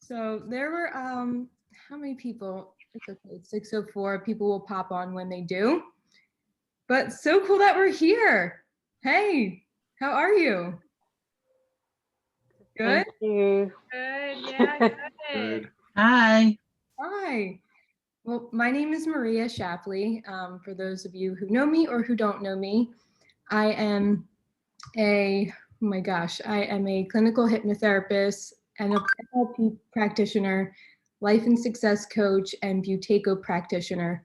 So there were how many people? It's okay. It's 6:04. People will pop on when they do. But so cool that we're here. Hey, how are you? Good? Thank you. Good, yeah, good. Good. Hi. Hi. Well, my name is Maria Shapley. For those of you who know me or who don't know me, I am oh my gosh, I am a clinical hypnotherapist and a NLP practitioner, life and success coach, and Buteyko practitioner.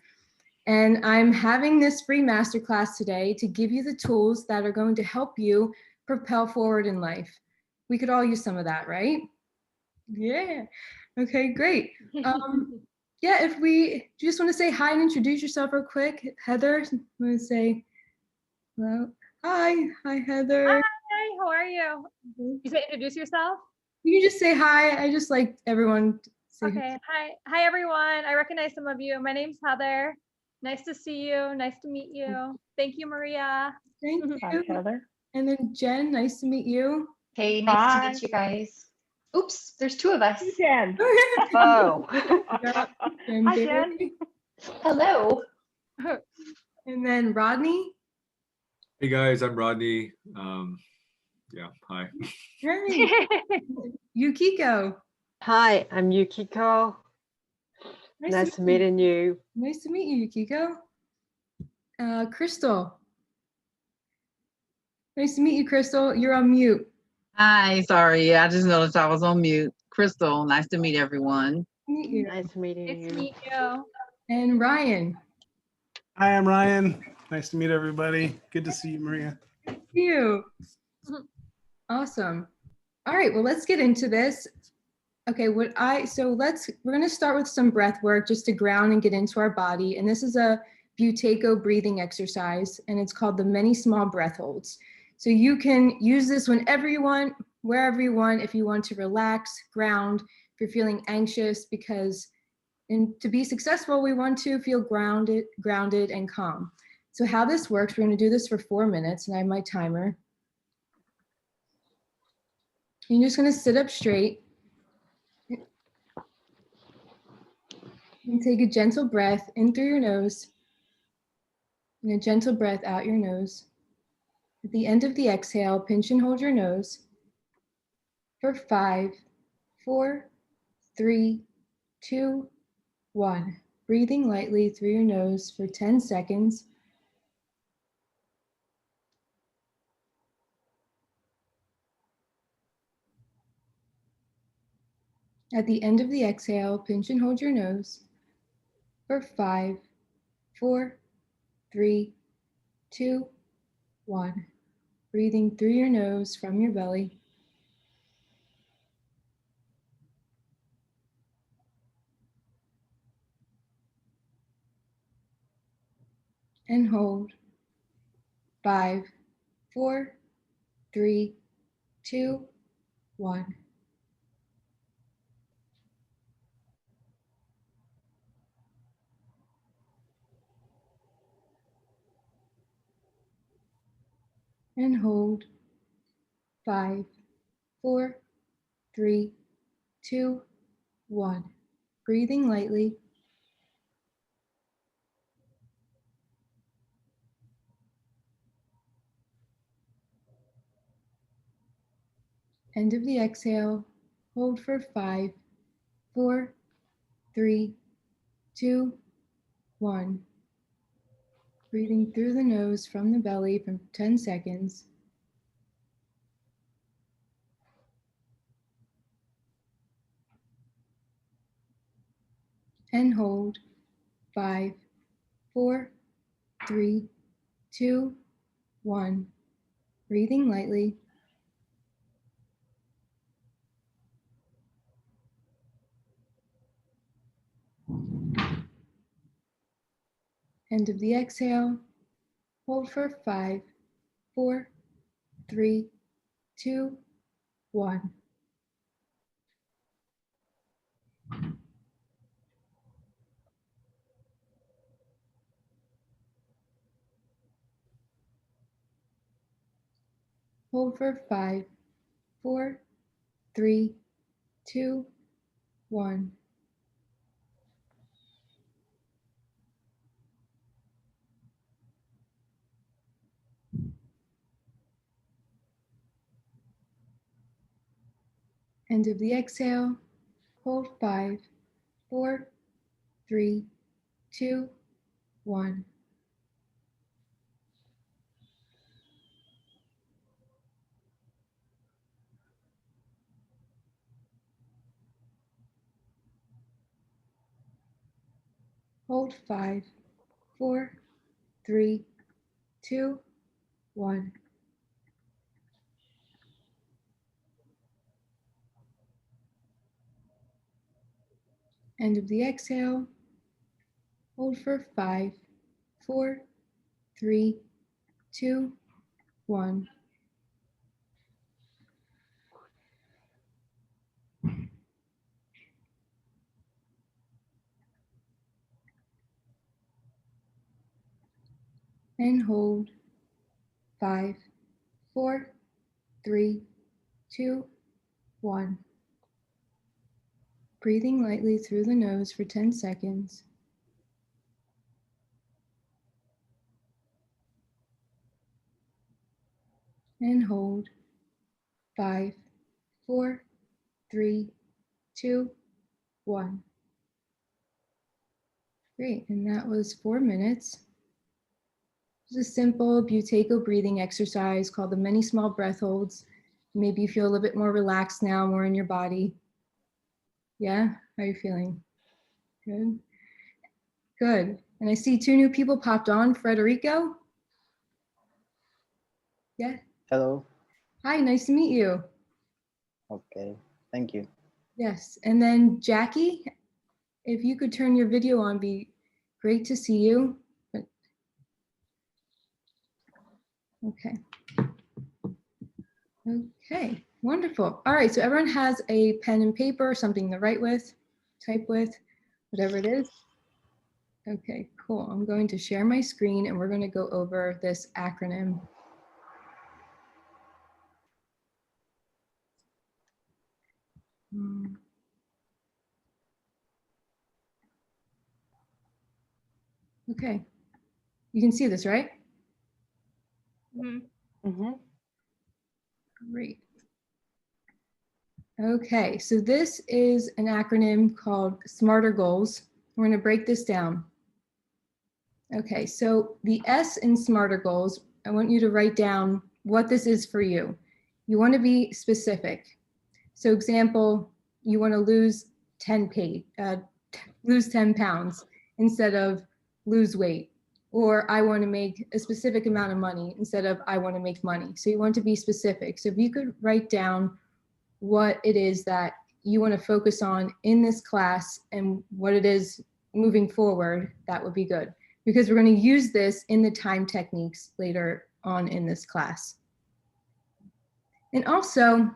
And I'm having this free masterclass today to give you the tools that are going to help you propel forward in life. We could all use some of that, right? Yeah. Okay, great. Yeah, if we just want to say hi and introduce yourself real quick. Heather, I'm going to say hello. Hi, Heather. Hi, how are you? You say introduce yourself? You can just say hi. I just like everyone to say hi. Okay, hi everyone. I recognize some of you. My name's Heather. Nice to see you. Nice to meet you. Thank you, Maria. Thank Hi, you. Heather. And then Jen, nice to meet you. Hey, nice to Hi. meet you guys. Oops, there's two of us. Jen. Oh. Jen Hi, Berry. Jen. Hello. And then Rodney. Hey guys, I'm Rodney. Yeah, hi. Hey, Yukiko. Hi, I'm Yukiko. Nice to meeting you. Nice to meet you, Yukiko. Crystal. Nice to meet you, Crystal. You're on mute. Hi, sorry. I just noticed I was on mute. Crystal, nice to meet everyone. Meet you. Nice meeting Nice to you. meet you. And Ryan. Hi, I'm Ryan. Nice to meet everybody. Good to see you, Maria. You. Awesome. All right, well, let's get into this. Okay, we're gonna start with some breath work just to ground and get into our body. And this is a Buteyko breathing exercise, and it's called the many small breath holds. So you can use this whenever you want, wherever you want, if you want to relax, ground, if you're feeling anxious, because to be successful, we want to feel grounded and calm. So how this works, we're gonna do this for 4 minutes, and I have my timer. You're just gonna sit up straight and take a gentle breath in through your nose and a gentle breath out your nose. At the end of the exhale, pinch and hold your nose for 5, 4, 3, 2, 1. Breathing lightly through your nose for 10 seconds. At the end of the exhale, pinch and hold your nose for 5, 4, 3, 2, 1. Breathing through your nose from your belly. And hold. 5, 4, 3, 2, 1. And hold. 5, 4, 3, 2, 1. Breathing lightly. End of the exhale. Hold for 5, 4, 3, 2, 1. Breathing through the nose from the belly for 10 seconds. And hold. 5, 4, 3, 2, 1. Breathing lightly. End of the exhale. Hold for 5, 4, 3, 2, 1. Hold for 5, 4, 3, 2, 1. End of the exhale. Hold 5, 4, 3, 2, 1. Hold 5, 4, 3, 2, 1. End of the exhale. Hold for 5, 4, 3, 2, 1. And hold 5, 4, 3, 2, 1. Breathing lightly through the nose for 10 seconds. And hold 5, 4, 3, 2, 1. Great, and that was 4 minutes. It's a simple Buteyko breathing exercise called the many small breath holds. Maybe you feel a little bit more relaxed now, more in your body. Yeah, how are you feeling? Good. Good. And I see 2 new people popped on. Frederico. Yeah. Hello. Hi, nice to meet you. Okay. Thank you. Yes. And then Jackie, if you could turn your video on, be great to see you. Okay. Okay, wonderful. All right, so everyone has a pen and paper, something to write with, type with, whatever it is. Okay, cool. I'm going to share my screen and we're going to go over this acronym. Okay, you can see this, right? Mhm. Mm-hmm. Great. Okay, so this is an acronym called SMARTER Goals. We're going to break this down. Okay, so the S in SMARTER Goals, I want you to write down what this is for you. You want to be specific. So example, you want to lose 10 pounds instead of lose weight. Or I want to make a specific amount of money instead of I want to make money. So you want to be specific. So if you could write down what it is that you want to focus on in this class and what it is moving forward, that would be good. Because we're going to use this in the time techniques later on in this class. And also,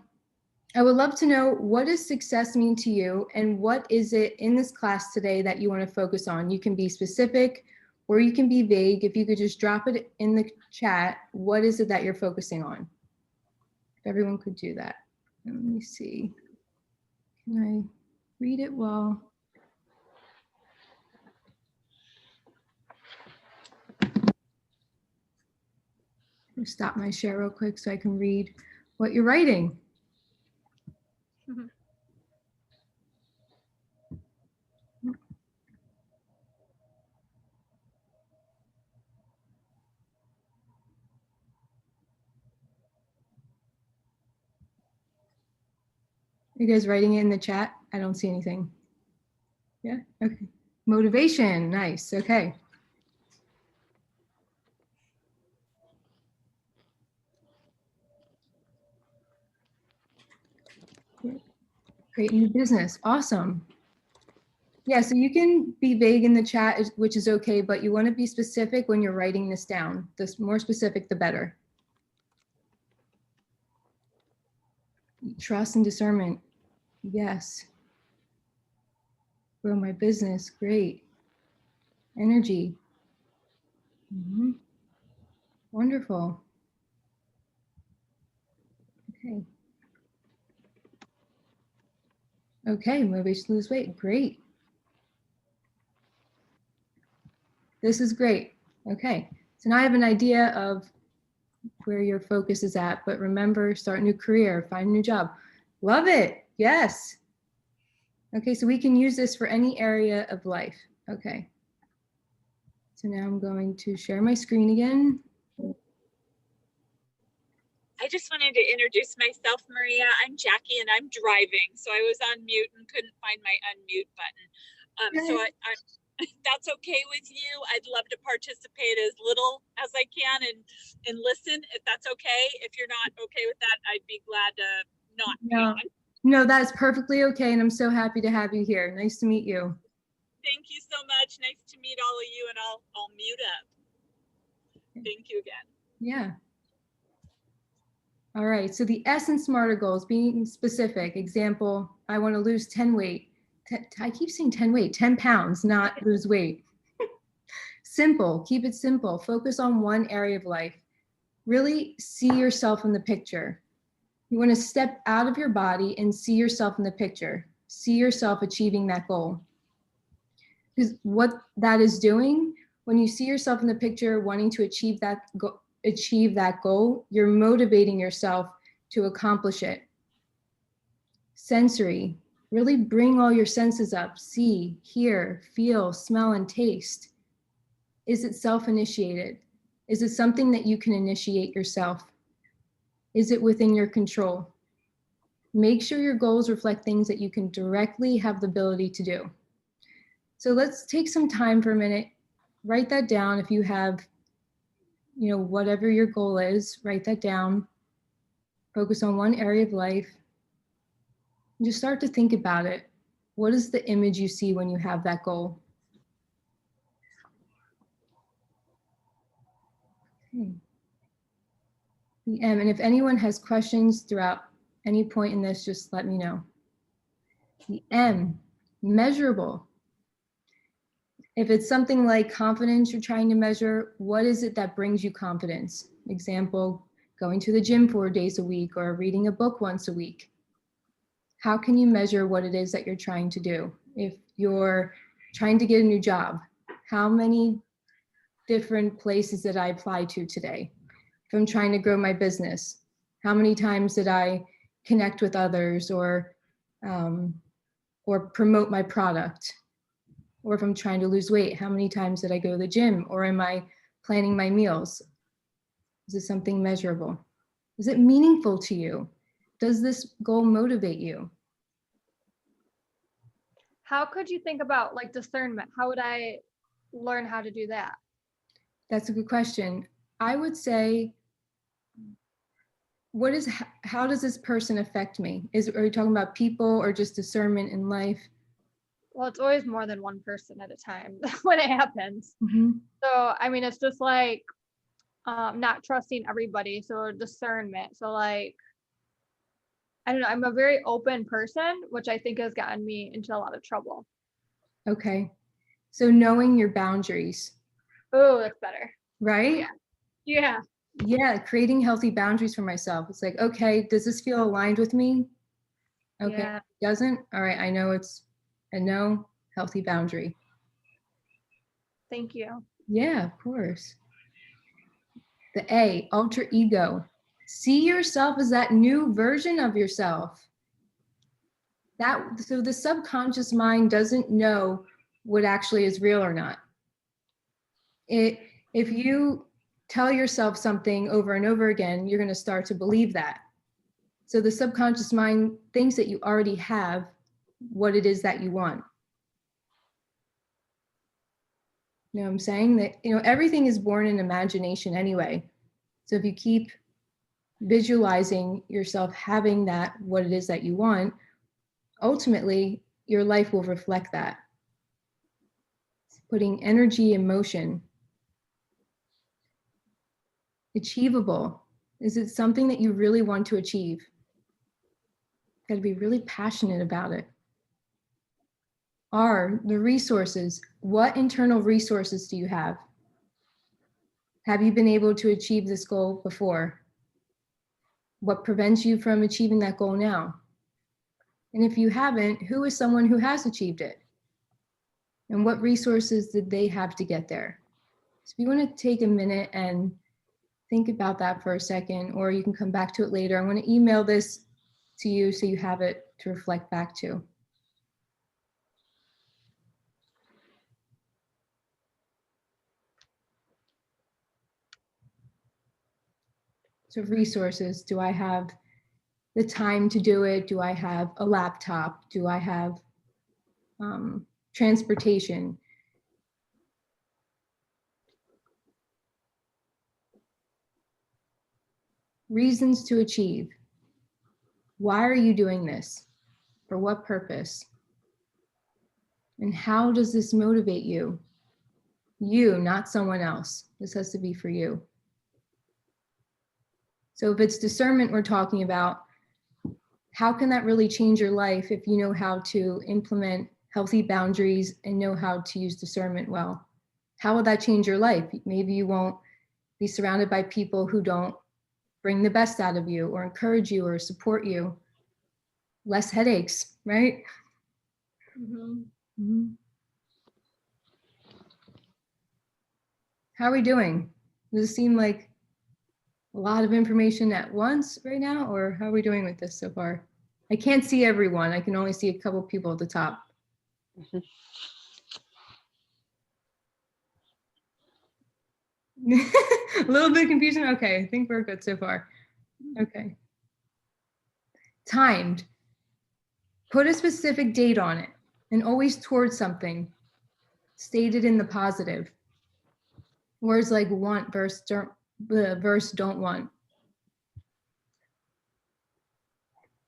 I would love to know, what does success mean to you and what is it in this class today that you want to focus on? You can be specific or you can be vague. If you could just drop it in the chat, what is it that you're focusing on? If everyone could do that. Let me see. Can I read it well? Stop my share real quick so I can read what you're writing. Mhm. You guys writing it in the chat? I don't see anything. Yeah, okay. Motivation, nice, okay. Create new business, awesome. Yeah, so you can be vague in the chat, which is okay, but you want to be specific when you're writing this down. The more specific, the better. Trust and discernment, yes. Grow my business, great. Energy, wonderful. Okay. Okay, motivation to lose weight. Great. This is great. Okay, so now I have an idea of where your focus is at, but remember, start a new career, find a new job. Love it. Yes. Okay, so we can use this for any area of life. Okay. So now I'm going to share my screen again. I just wanted to introduce myself, Maria. I'm Jackie and I'm driving. So I was on mute and couldn't find my unmute button. So I that's okay with you. I'd love to participate as little as I can and listen if that's okay. If you're not okay with that, I'd be glad to not be No. on. No, that's perfectly okay. And I'm so happy to have you here. Nice to meet you. Thank you so much. Nice to meet all of you, and I'll mute up. Thank you again. Yeah. All right. So the S in SMARTER goals, being specific. Example, I want to lose 10 weight. I keep saying 10 weight, 10 pounds, not lose weight. Simple. Keep it simple. Focus on one area of life. Really see yourself in the picture. You want to step out of your body and see yourself in the picture. See yourself achieving that goal. Because what that is doing, when you see yourself in the picture wanting to achieve that goal, you're motivating yourself to accomplish it. Sensory, really bring all your senses up. See, hear, feel, smell, and taste. Is it self-initiated? Is it something that you can initiate yourself? Is it within your control? Make sure your goals reflect things that you can directly have the ability to do. So let's take some time for a minute. Write that down. If you have, whatever your goal is, write that down. Focus on one area of life. And just start to think about it. What is the image you see when you have that goal? Okay. The M, and if anyone has questions throughout any point in this, just let me know. The M, measurable. If it's something like confidence you're trying to measure, what is it that brings you confidence? Example, going to the gym 4 days a week or reading a book once a week. How can you measure what it is that you're trying to do? If you're trying to get a new job, how many different places did I apply to today? If I'm trying to grow my business, how many times did I connect with others or promote my product? Or if I'm trying to lose weight, how many times did I go to the gym? Or am I planning my meals? Is it something measurable? Is it meaningful to you? Does this goal motivate you? How could you think about like discernment? How would I learn how to do that? That's a good question. I would say, how does this person affect me? Are you talking about people or just discernment in life? Well, it's always more than one person at a time when it happens. Mm-hmm. So, I mean, it's just like not trusting everybody. So discernment. So like, I don't know, I'm a very open person, which I think has gotten me into a lot of trouble. Okay. So knowing your boundaries. Oh, that's better. Right? Yeah. Yeah. Creating healthy boundaries for myself. It's like, okay, does this feel aligned with me? Okay. Yeah. If it doesn't? All right. I know it's a no, healthy boundary. Thank you. Yeah, of course. The A, alter ego. See yourself as that new version of yourself. So the subconscious mind doesn't know what actually is real or not. If you tell yourself something over and over again, you're going to start to believe that. So the subconscious mind thinks that you already have what it is that you want. You know what I'm saying? That, everything is born in imagination anyway. So if you keep visualizing yourself having what it is that you want, ultimately your life will reflect that. It's putting energy in motion. Achievable. Is it something that you really want to achieve? Got to be really passionate about it. R, the resources. What internal resources do you have? Have you been able to achieve this goal before? What prevents you from achieving that goal now? And if you haven't, who is someone who has achieved it? And what resources did they have to get there? So if you want to take a minute and think about that for a second, or you can come back to it later. I'm going to email this to you so you have it to reflect back to. So resources, do I have the time to do it? Do I have a laptop? Do I have transportation? Reasons to achieve. Why are you doing this? For what purpose? And how does this motivate you? You, not someone else. This has to be for you. So if it's discernment we're talking about, how can that really change your life if you know how to implement healthy boundaries and know how to use discernment well? How will that change your life? Maybe you won't be surrounded by people who don't bring the best out of you or encourage you or support you. Less headaches, right? Mhm. How are we doing? Does it seem like a lot of information at once right now, or how are we doing with this so far? I can't see everyone. I can only see a couple people at the top. A little bit confusion. Okay, I think we're good so far. Okay. Timed. Put a specific date on it and always towards something. Stated in the positive. Words like want versus don't want.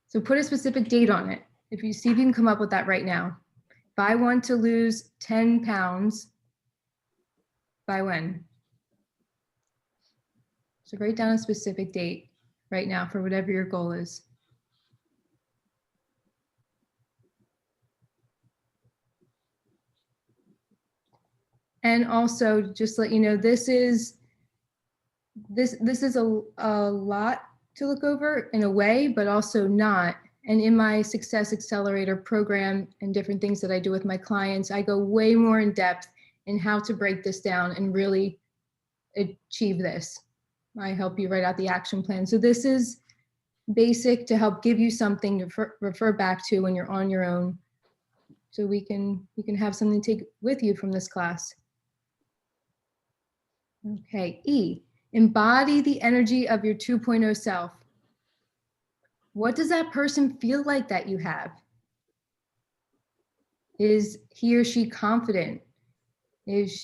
So put a specific date on it. If you see if you can come up with that right now. If I want to lose 10 pounds, by when? So write down a specific date right now for whatever your goal is. And also just let you know, this is a lot to look over in a way, but also not. And in my Success Accelerator program and different things that I do with my clients, I go way more in depth in how to break this down and really achieve this. I help you write out the action plan. So this is basic to help give you something to refer back to when you're on your own. So you can have something to take with you from this class. Okay, E, embody the energy of your 2.0 self. What does that person feel like that you have? Is he or she confident? Is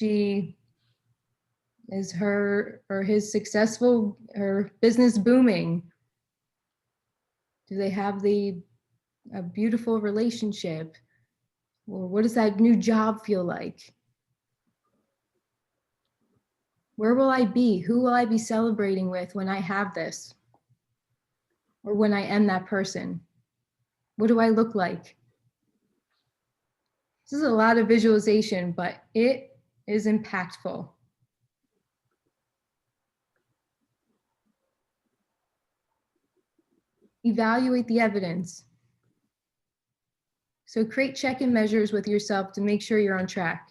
her or his successful, her business booming? Do they have a beautiful relationship? Or what does that new job feel like? Where will I be? Who will I be celebrating with when I have this? Or when I am that person? What do I look like? This is a lot of visualization, but it is impactful. Evaluate the evidence. So create check-in measures with yourself to make sure you're on track.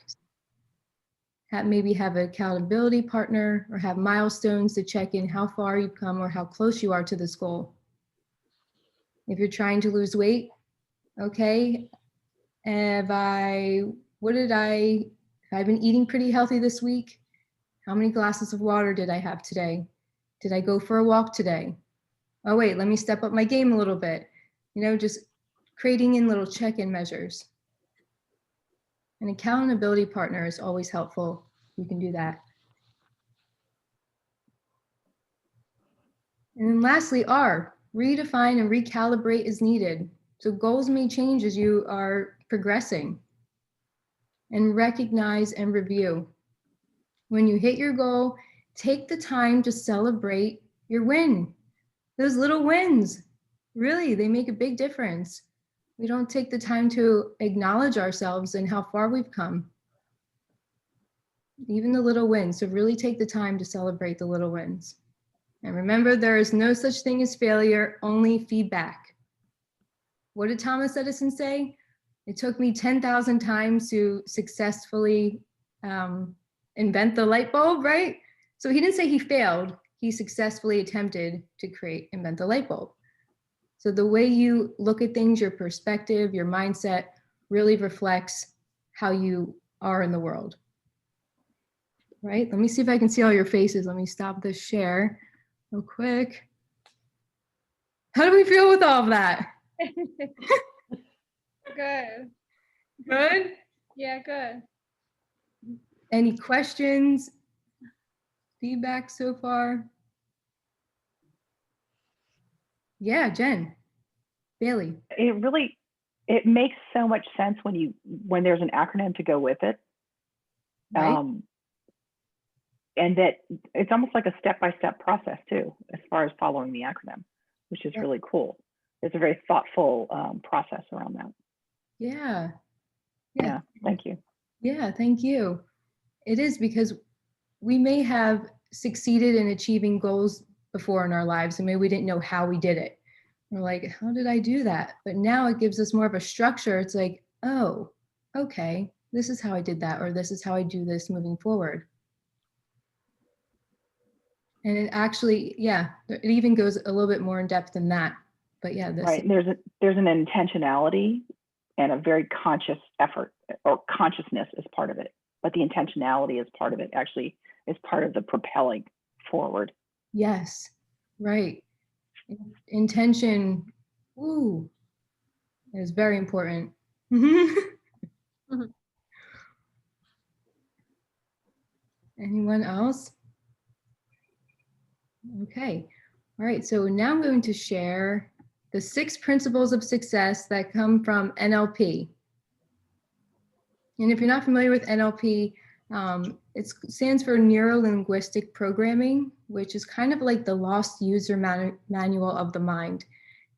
Maybe have an accountability partner or have milestones to check in how far you've come or how close you are to this goal. If you're trying to lose weight, okay, have I been eating pretty healthy this week? How many glasses of water did I have today? Did I go for a walk today? Oh wait, let me step up my game a little bit. Just creating in little check-in measures. An accountability partner is always helpful. You can do that. And then lastly, R, redefine and recalibrate as needed. So goals may change as you are progressing. And recognize and review. When you hit your goal, take the time to celebrate your win. Those little wins, really, they make a big difference. We don't take the time to acknowledge ourselves and how far we've come. Even the little wins. So really take the time to celebrate the little wins. And remember, there is no such thing as failure, only feedback. what did Thomas Edison say? It took me 10,000 times to successfully invent the light bulb, right? So he didn't say he failed. He successfully attempted to invent the light bulb. So the way you look at things, your perspective, your mindset really reflects how you are in the world. Right? Let me see if I can see all your faces. Let me stop this share real quick. How do we feel with all of that? Good. Good? Yeah, good. Any questions? Feedback so far? Yeah, Jen. Bailey. It makes so much sense when there's an acronym to go with it. Right? And that it's almost like a step-by-step process too, as far as following the acronym, which is really cool. It's a very thoughtful process around that. Yeah. Yeah, thank you. Yeah, thank you. It is because we may have succeeded in achieving goals before in our lives and maybe we didn't know how we did it. We're like, how did I do that? But now it gives us more of a structure. It's like, oh, okay, this is how I did that, or this is how I do this moving forward. And it actually, yeah, it even goes a little bit more in depth than that. But yeah, this. Right, and there's an intentionality and a very conscious effort, or consciousness is part of it. But the intentionality is part of it, actually is part of the propelling forward. Yes, right. Intention, ooh, is very important. Anyone else? Okay, all right, so now I'm going to share the 6 principles of success that come from NLP. And if you're not familiar with NLP, it stands for Neuro-Linguistic Programming, which is kind of like the lost user manual of the mind.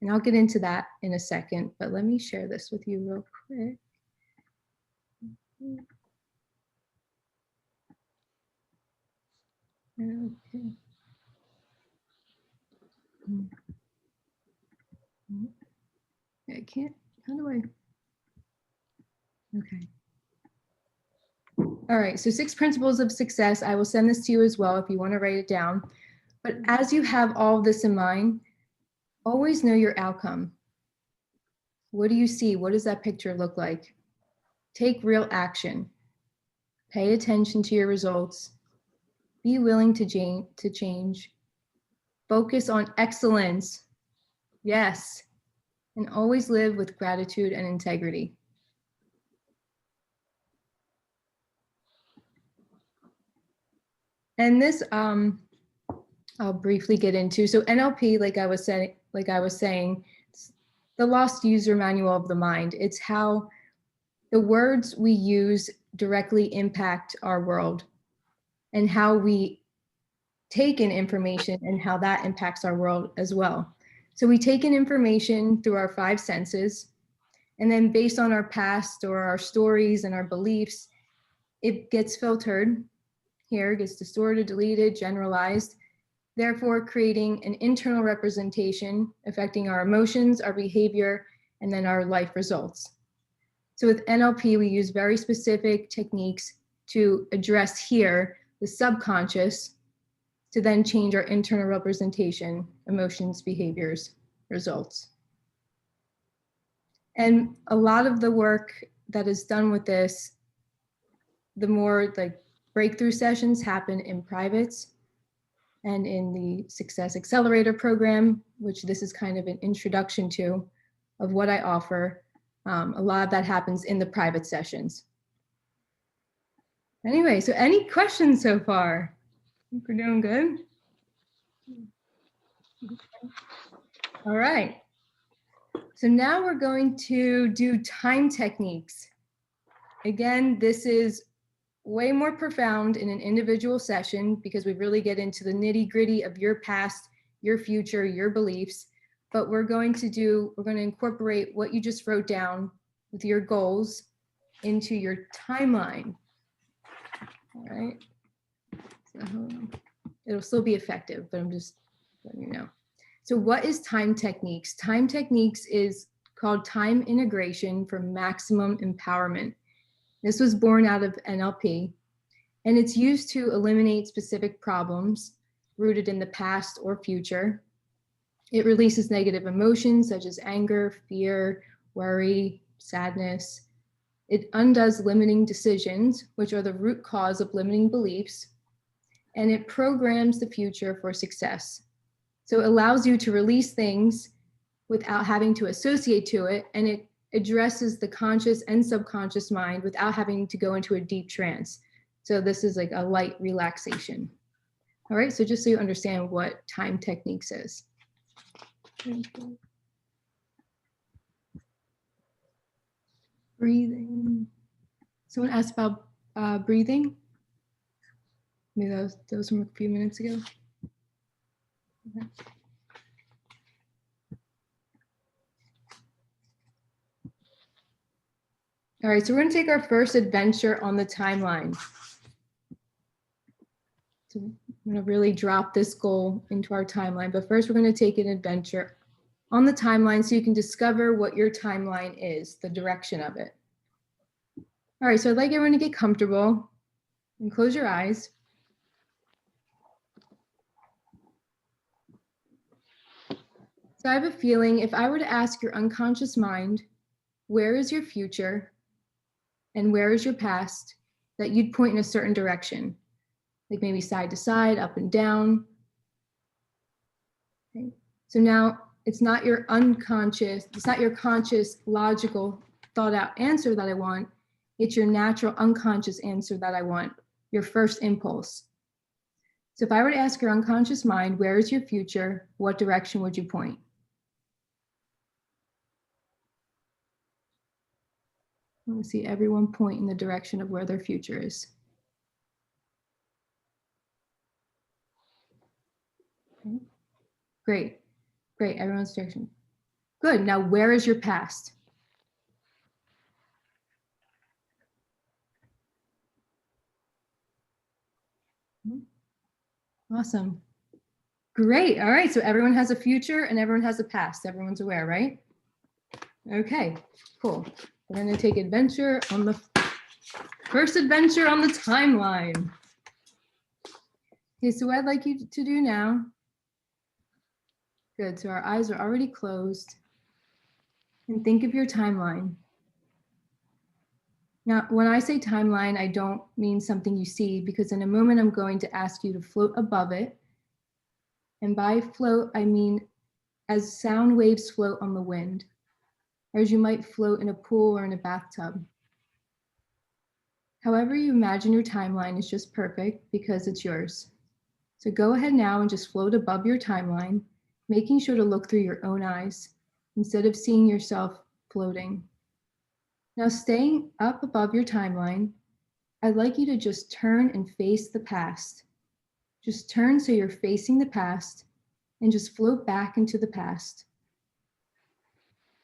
And I'll get into that in a second, but let me share this with you real quick. Okay. I can't, how do I? Okay. All right, so 6 principles of success. I will send this to you as well if you want to write it down. But as you have all of this in mind, always know your outcome. What do you see? What does that picture look like? Take real action. Pay attention to your results. Be willing to change. Focus on excellence. Yes. And always live with gratitude and integrity. And this, I'll briefly get into. So NLP, like I was saying, it's the lost user manual of the mind. It's how the words we use directly impact our world and how we take in information and how that impacts our world as well. So we take in information through our 5 senses, and then based on our past or our stories and our beliefs, it gets filtered here, gets distorted, deleted, generalized, therefore creating an internal representation affecting our emotions, our behavior, and then our life results. So with NLP, we use very specific techniques to address here the subconscious to then change our internal representation, emotions, behaviors, results. And a lot of the work that is done with this, the more like breakthrough sessions happen in privates and in the Success Accelerator program, which this is kind of an introduction to of what I offer. A lot of that happens in the private sessions. Anyway, so any questions so far? I think we're doing good. All right. So now we're going to do time techniques. Again, this is way more profound in an individual session because we really get into the nitty-gritty of your past, your future, your beliefs. But we're going to incorporate what you just wrote down with your goals into your timeline. All right. So hold on. It'll still be effective, but I'm just letting you know. So what is time techniques? Time techniques is called Time Integration for Maximum Empowerment. This was born out of NLP, and it's used to eliminate specific problems rooted in the past or future. It releases negative emotions such as anger, fear, worry, sadness. It undoes limiting decisions, which are the root cause of limiting beliefs, and it programs the future for success. So it allows you to release things without having to associate to it, and it addresses the conscious and subconscious mind without having to go into a deep trance. So this is like a light relaxation. All right, so just so you understand what time techniques is. Breathing. Someone asked about breathing. Maybe that was from a few minutes ago. Okay. All right, so we're going to take our first adventure on the timeline. So I'm going to really drop this goal into our timeline, but first we're going to take an adventure on the timeline so you can discover what your timeline is, the direction of it. All right, so I'd like everyone to get comfortable and close your eyes. So I have a feeling if I were to ask your unconscious mind, where is your future and where is your past, that you'd point in a certain direction, like maybe side to side, up and down. Okay. So now it's not your unconscious, it's not your conscious, logical, thought out answer that I want. It's your natural unconscious answer that I want, your first impulse. So if I were to ask your unconscious mind, where is your future? What direction would you point? I want to see everyone point in the direction of where their future is. Okay. Great, great, everyone's direction. Good, now where is your past? Awesome. Great. All right. So everyone has a future and everyone has a past. Everyone's aware, right? Okay, cool. We're going to take adventure on the first adventure on the timeline. Okay, so what I'd like you to do now. Good. So our eyes are already closed. And think of your timeline. Now, when I say timeline, I don't mean something you see, because in a moment I'm going to ask you to float above it. And by float, I mean as sound waves float on the wind, or as you might float in a pool or in a bathtub. However you imagine your timeline is just perfect because it's yours. So go ahead now and just float above your timeline, making sure to look through your own eyes instead of seeing yourself floating. Now, staying up above your timeline, I'd like you to just turn and face the past. Just turn so you're facing the past and just float back into the past.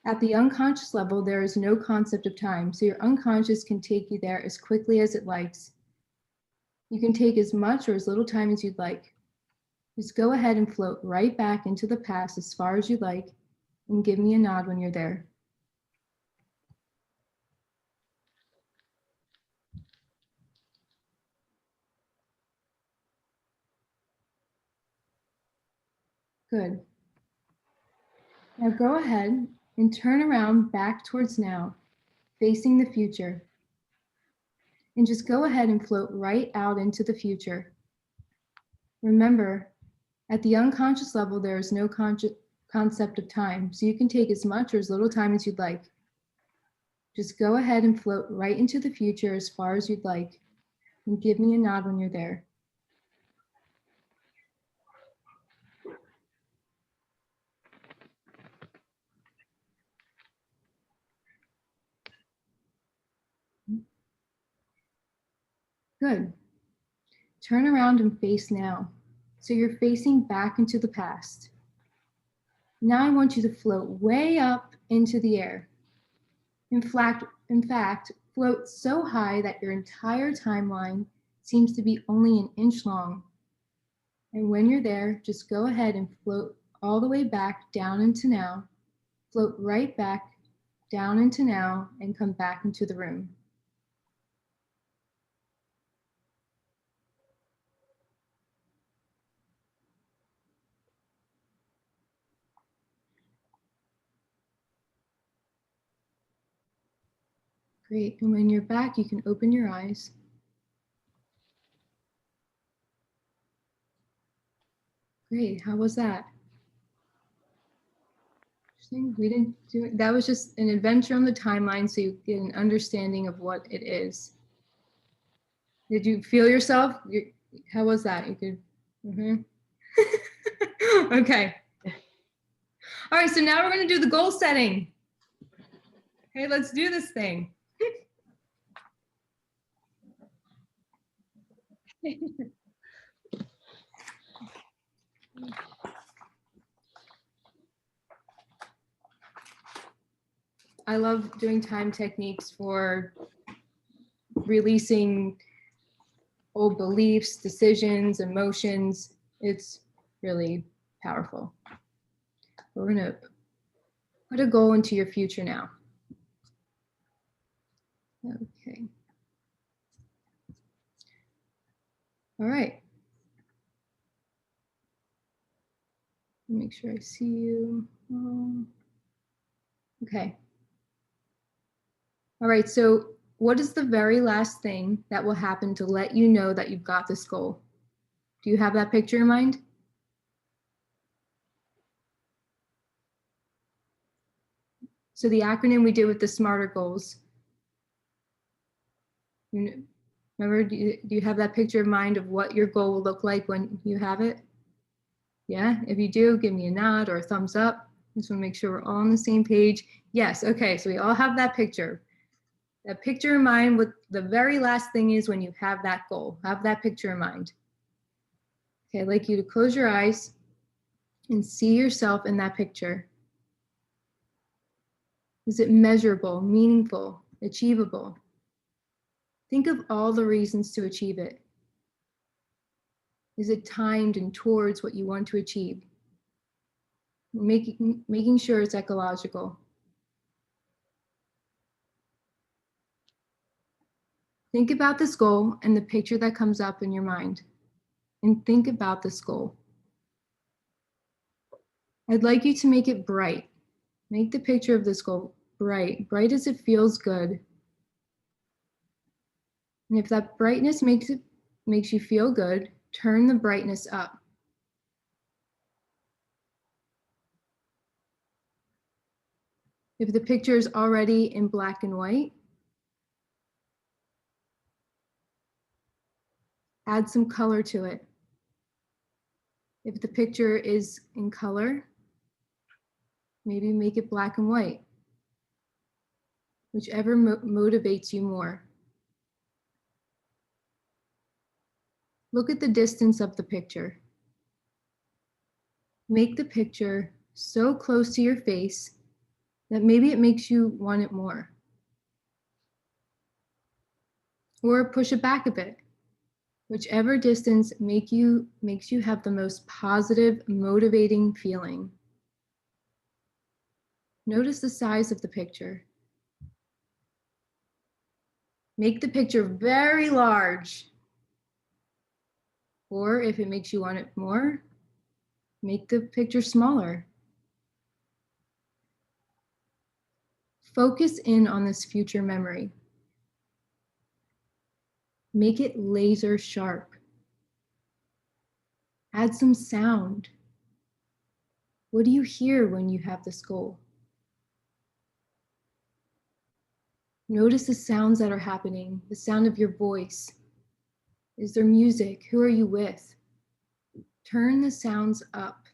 At the unconscious level, there is no concept of time, so your unconscious can take you there as quickly as it likes. You can take as much or as little time as you'd like. Just go ahead and float right back into the past as far as you'd like, and give me a nod when you're there. Good. Now go ahead and turn around back towards now, facing the future. And just go ahead and float right out into the future. Remember, at the unconscious level, there is no concept of time, so you can take as much or as little time as you'd like. Just go ahead and float right into the future as far as you'd like, and give me a nod when you're there. Good. Turn around and face now. So you're facing back into the past. Now I want you to float way up into the air. In fact, float so high that your entire timeline seems to be only an inch long. And when you're there, just go ahead and float all the way back down into now. Float right back down into now, and come back into the room. Great, and when you're back, you can open your eyes. Great, how was that? Interesting. We didn't do it. That was just an adventure on the timeline so you get an understanding of what it is. Did you feel yourself? How was that? You could. Okay. All right, so now we're going to do the goal setting. Okay, let's do this thing. I love doing time techniques for releasing old beliefs, decisions, emotions. It's really powerful. We're going to put a goal into your future now. Okay. All right. Make sure I see you. Okay. All right, so what is the very last thing that will happen to let you know that you've got this goal? Do you have that picture in mind? So the acronym we did with the SMARTER goals. Remember, do you have that picture in mind of what your goal will look like when you have it? Yeah, if you do, give me a nod or a thumbs up. Just want to make sure we're all on the same page. Yes, okay, so we all have that picture. That picture in mind, what the very last thing is when you have that goal. Have that picture in mind. Okay, I'd like you to close your eyes and see yourself in that picture. Is it measurable, meaningful, achievable? Think of all the reasons to achieve it. Is it timed and towards what you want to achieve? Making sure it's ecological. Think about this goal and the picture that comes up in your mind. And think about this goal. I'd like you to make it bright. Make the picture of this goal bright, bright as it feels good. And if that brightness makes you feel good, turn the brightness up. If the picture is already in black and white, add some color to it. If the picture is in color, maybe make it black and white, whichever motivates you more. Look at the distance of the picture. Make the picture so close to your face that maybe it makes you want it more. Or push it back a bit. Whichever distance makes you have the most positive, motivating feeling. Notice the size of the picture. Make the picture very large. Or if it makes you want it more, make the picture smaller. Focus in on this future memory. Make it laser sharp. Add some sound. What do you hear when you have this goal? Notice the sounds that are happening, the sound of your voice. Is there music? Who are you with? Turn the sounds up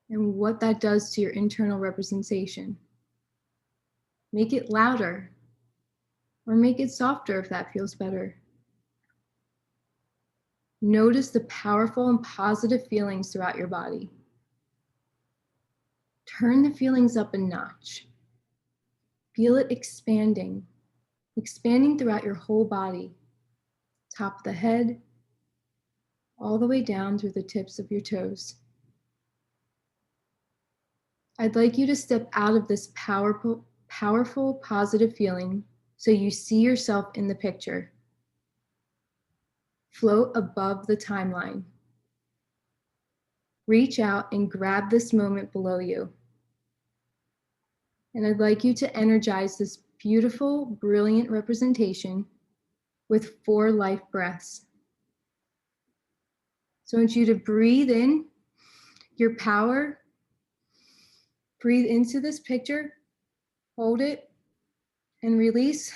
and what that does to your internal representation. Make it louder or make it softer if that feels better. Notice the powerful and positive feelings throughout your body. Turn the feelings up a notch. Feel it expanding throughout your whole body. Top of the head, all the way down through the tips of your toes. I'd like you to step out of this powerful powerful, positive feeling so you see yourself in the picture. Float above the timeline. Reach out and grab this moment below you. And I'd like you to energize this beautiful, brilliant representation with 4 life breaths. So I want you to breathe in your power. Breathe into this picture, hold it, and release.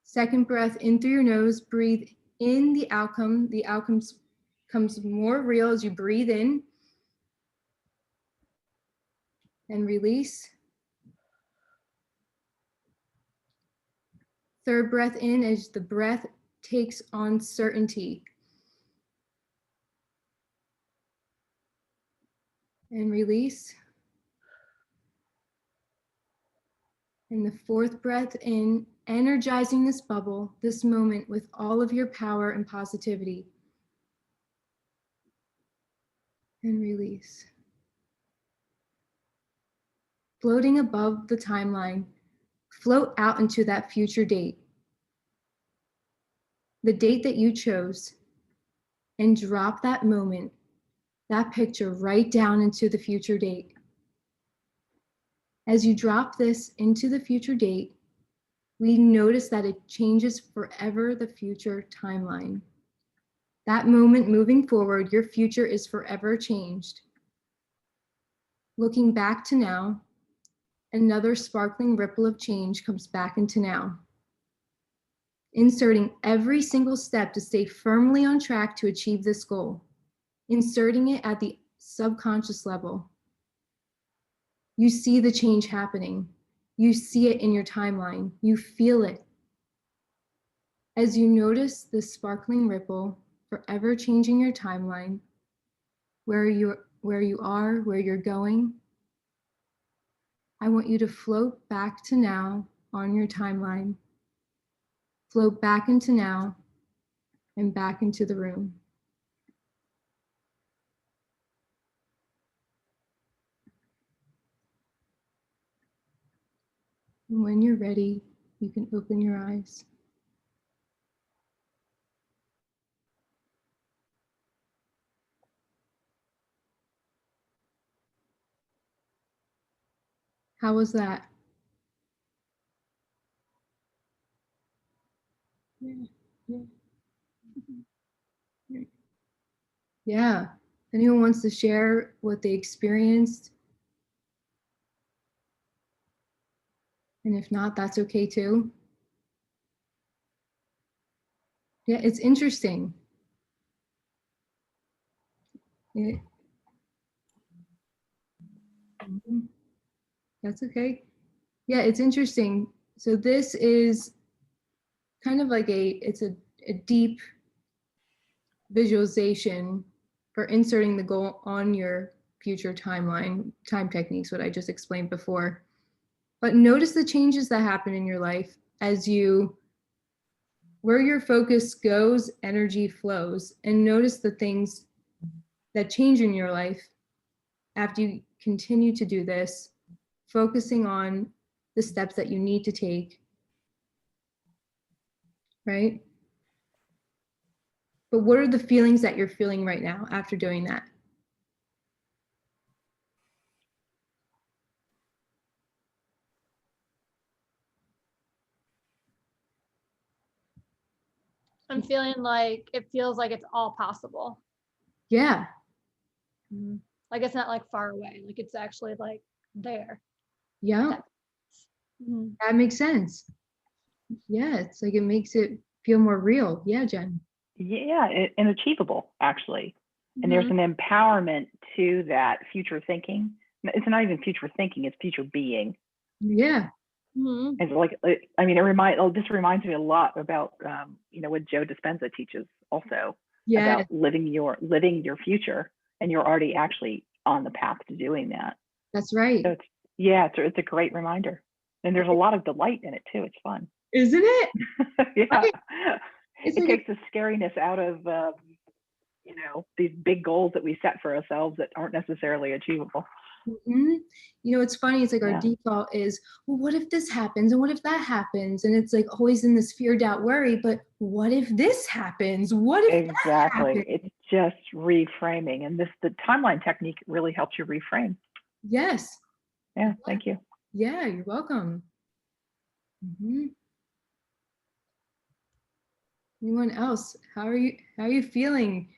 Second breath in through your nose, breathe in the outcome. The outcome becomes more real as you breathe in and release. Third breath in as the breath takes on certainty. And release. And the fourth breath in, energizing this bubble, this moment with all of your power and positivity. And release. Floating above the timeline, float out into that future date. The date that you chose, and drop that moment, that picture right down into the future date. As you drop this into the future date, we notice that it changes forever the future timeline. That moment moving forward, your future is forever changed. Looking back to now, another sparkling ripple of change comes back into now. Inserting every single step to stay firmly on track to achieve this goal. Inserting it at the subconscious level. You see the change happening. You see it in your timeline. You feel it. As you notice this sparkling ripple forever changing your timeline, where you are, where you're going, I want you to float back to now on your timeline. Float back into now and back into the room. And when you're ready, you can open your eyes. How was that? Yeah. Anyone wants to share what they experienced? And if not, that's okay too. Yeah, it's interesting. That's okay. Yeah, it's interesting. So this is kind of like it's a deep visualization for inserting the goal on your future timeline, time techniques, what I just explained before. But notice the changes that happen in your life as where your focus goes, energy flows, and notice the things that change in your life after you continue to do this, focusing on the steps that you need to take, right? But what are the feelings that you're feeling right now after doing that? I'm feeling like it feels like it's all possible. Yeah. Like it's not like far away, like it's actually like there. Yeah. Mhm. That makes sense. Yeah, it's like it makes it feel more real. Yeah, Jen. Yeah, and achievable, actually. And there's an empowerment to that future thinking. It's not even future thinking, it's future being. Yeah. And like, I mean, this reminds me a lot about, what Joe Dispenza teaches also about living your future, and you're already actually on the path to doing that. That's right. So it's a great reminder. And there's a lot of delight in it too. It's fun. Isn't it? Yeah. Right. It takes the scariness out of, these big goals that we set for ourselves that aren't necessarily achievable. Mhm. You know, it's funny. It's like our Yeah. default is, well, what if this happens? And what if that happens? And it's like always in this fear, doubt, worry. But what if this happens? What if that Exactly. happens? It's just reframing. And the timeline technique really helps you reframe. Yes. Yeah, thank you. Yeah, you're welcome. Mhm. Anyone else? How are you feeling?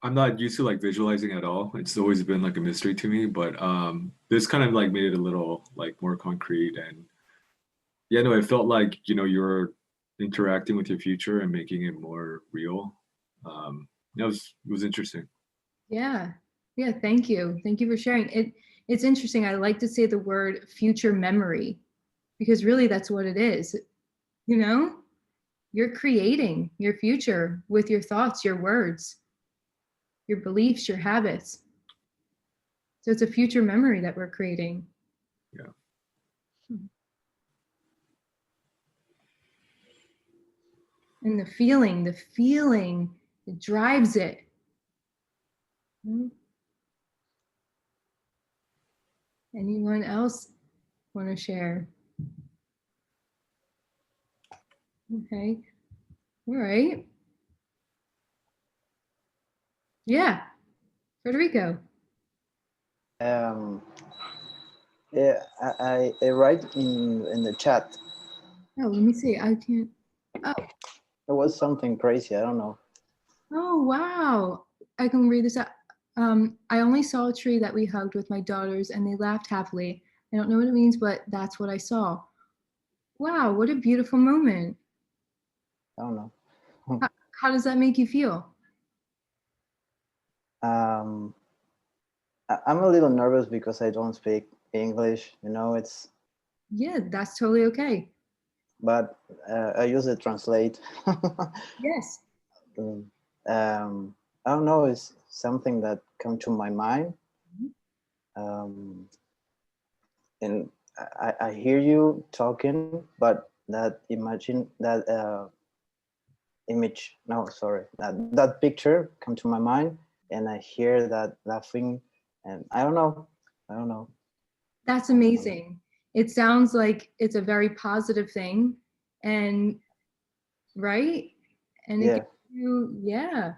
I'm not used to like visualizing at all. It's always been like a mystery to me, but this kind of like made it a little like more concrete. And yeah, no, it felt like, you know, you're interacting with your future and making it more real. It was interesting. Yeah. Yeah, thank you. Thank you for sharing. It's interesting. I like to say the word future memory because really that's what it is. You know? You're creating your future with your thoughts, your words, your beliefs, your habits. So it's a future memory that we're creating. Yeah. And the feeling, it drives it. Anyone else want to share? Okay. All right. Yeah. Federico. Yeah, I write in the chat. Oh, let me see. I can't. Oh. It was something crazy. I don't know. Oh, wow. I can read this out. I only saw a tree that we hugged with my daughters and they laughed happily. I don't know what it means, but that's what I saw. Wow, what a beautiful moment. I don't know. How does that make you feel? I'm a little nervous because I don't speak English. You know, it's. Yeah, that's totally okay. But I use it translate. Yes. I don't know. It's something that come to my mind. And I hear you talking, but that image, no, sorry, that picture come to my mind, and I hear that laughing, and I don't know. That's amazing. It sounds like it's a very positive thing, and right? And it Yeah. gives you, yeah,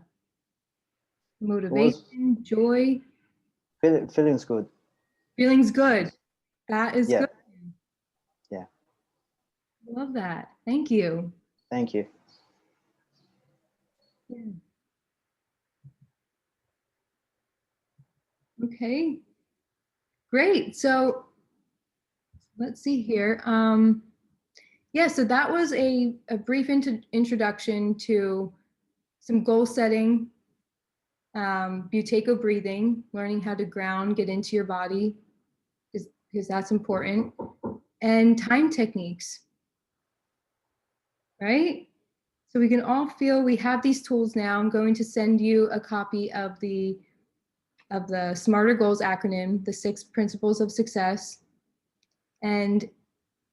motivation, joy. Feelings good. Feelings good. That is Yeah. good. Yeah. Love that. Thank you. Thank you. Yeah. Okay. Great. So let's see here. Yeah, so that was a brief introduction to some goal setting, Buteyko breathing, learning how to ground, get into your body, because that's important, and time techniques, right? So we can all feel we have these tools now. I'm going to send you a copy of the Smarter Goals acronym, the 6 principles of success. And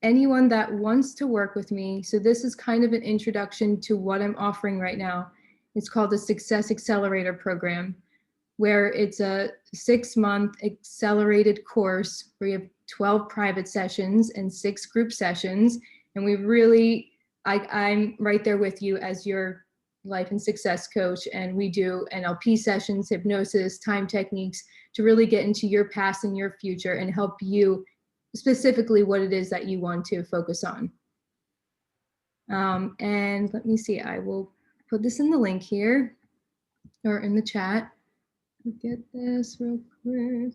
anyone that wants to work with me, so this is kind of an introduction to what I'm offering right now. It's called the Success Accelerator Program, where it's a 6-month accelerated course where you have 12 private sessions and 6 group sessions. And we really, I'm right there with you as your life and success coach. And we do NLP sessions, hypnosis, time techniques to really get into your past and your future and help you specifically what it is that you want to focus on. And let me see, I will put this in the link here or in the chat. Get this real quick.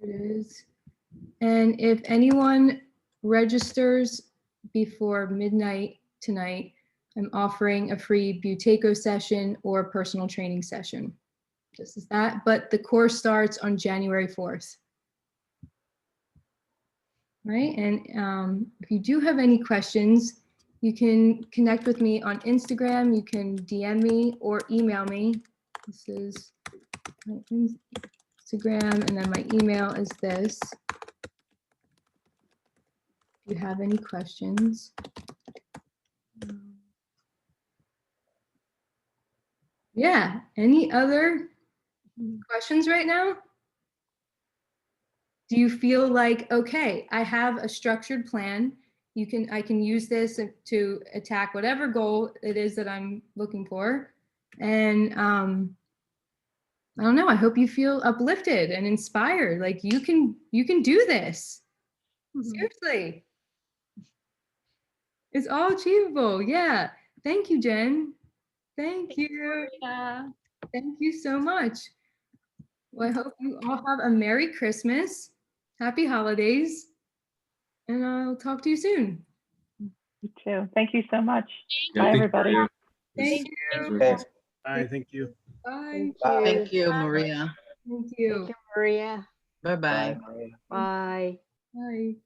There it is. And if anyone registers before midnight tonight, I'm offering a free Buteyko session or personal training session. Just as that, but the course starts on January 4th. Right, and if you do have any questions, you can connect with me on Instagram, you can DM me or email me. This is my Instagram, and then my email is this. If you have any questions. Yeah, any other questions right now? Do you feel like, okay, I have a structured plan. I can use this to attack whatever goal it is that I'm looking for. And I don't know, I hope you feel uplifted and inspired. Like you can do this. Seriously. It's all achievable. Yeah. Thank you, Jen. Thank you. Yeah. Thank you so much. Well, I hope you all have a Merry Christmas, Happy Holidays, and I'll talk to you soon. You too. Thank you so much. Yeah, Bye, thank you, everybody. Maria. Thank This you. was very Okay. All right, thank you. Bye. Thank you, Maria. Thank you. Thank you, Maria. Bye-bye. Bye, Maria. Bye. Bye.